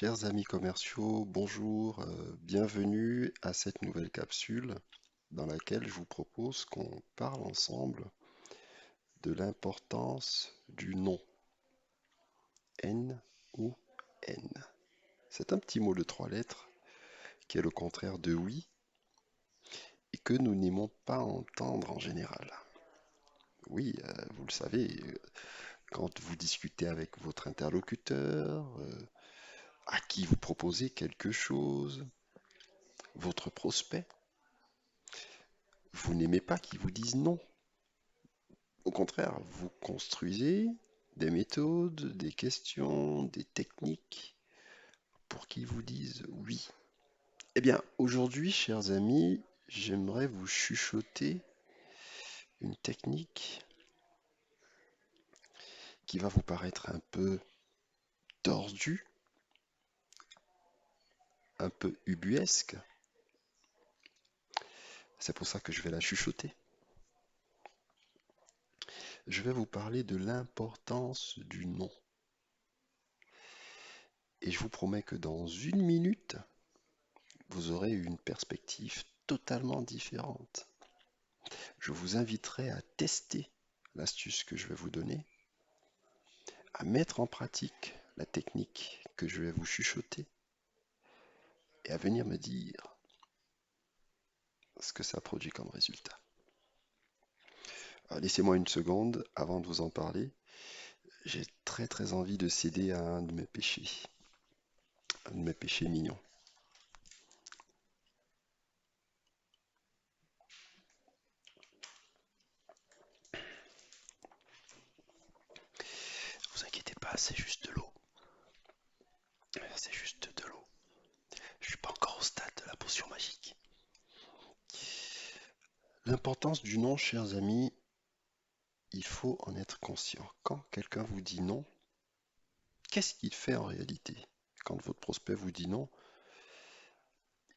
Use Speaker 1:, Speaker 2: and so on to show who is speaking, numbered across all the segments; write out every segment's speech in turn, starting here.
Speaker 1: Chers amis commerciaux, bonjour, bienvenue à cette nouvelle capsule dans laquelle je vous propose qu'on parle ensemble de l'importance du non. N-O-N. C'est un petit mot de trois lettres qui est le contraire de oui et que nous n'aimons pas entendre en général. Oui, vous le savez, quand vous discutez avec votre interlocuteur, à qui vous proposez quelque chose, votre prospect, vous n'aimez pas qu'ils vous disent non. Au contraire, vous construisez des méthodes, des questions, des techniques pour qu'ils vous disent oui. Eh bien, aujourd'hui, chers amis, j'aimerais vous chuchoter une technique qui va vous paraître un peu tordue, un peu ubuesque. C'est pour ça que je vais la chuchoter. Je vais vous parler de l'importance du non. Et je vous promets que dans une minute, vous aurez une perspective totalement différente. Je vous inviterai à tester l'astuce que je vais vous donner, à mettre en pratique la technique que je vais vous chuchoter et à venir me dire ce que ça produit comme résultat. Laissez-moi une seconde avant de vous en parler. J'ai très envie de céder à un de mes péchés mignons. Ne vous inquiétez pas, c'est juste de l'eau. C'est juste de l'eau. Je suis pas encore au stade de la potion magique. L'importance du non, chers amis, il faut en être conscient. Quand quelqu'un vous dit non, qu'est-ce qu'il fait en réalité? Quand votre prospect vous dit non,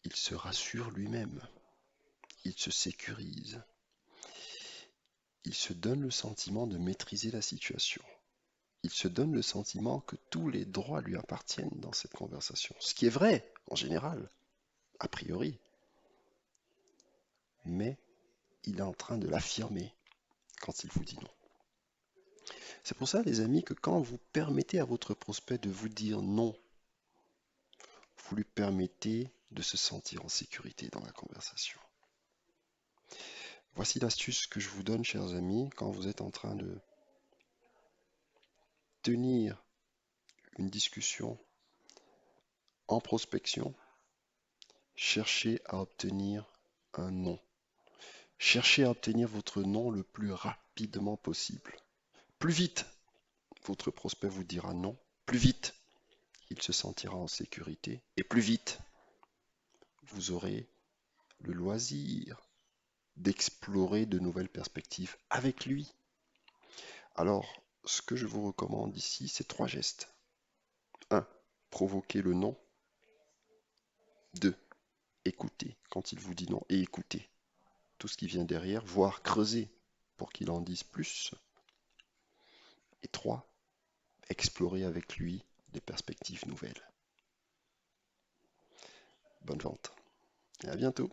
Speaker 1: il se rassure lui-même, il se sécurise, il se donne le sentiment de maîtriser la situation. Il se donne le sentiment que tous les droits lui appartiennent dans cette conversation. Ce qui est vrai, en général, a priori. Mais il est en train de l'affirmer quand il vous dit non. C'est pour ça, les amis, que quand vous permettez à votre prospect de vous dire non, vous lui permettez de se sentir en sécurité dans la conversation. Voici l'astuce que je vous donne, chers amis, quand vous êtes en train de tenir une discussion en prospection. Cherchez à obtenir un non. Cherchez à obtenir votre non le plus rapidement possible. Plus vite votre prospect vous dira non, plus vite il se sentira en sécurité et plus vite vous aurez le loisir d'explorer de nouvelles perspectives avec lui. Alors, ce que je vous recommande ici, c'est 3 gestes. 1. Provoquer le non. 2. Écoutez quand il vous dit non et écoutez tout ce qui vient derrière, voire creuser pour qu'il en dise plus. Et 3. Explorer avec lui des perspectives nouvelles. Bonne vente et à bientôt.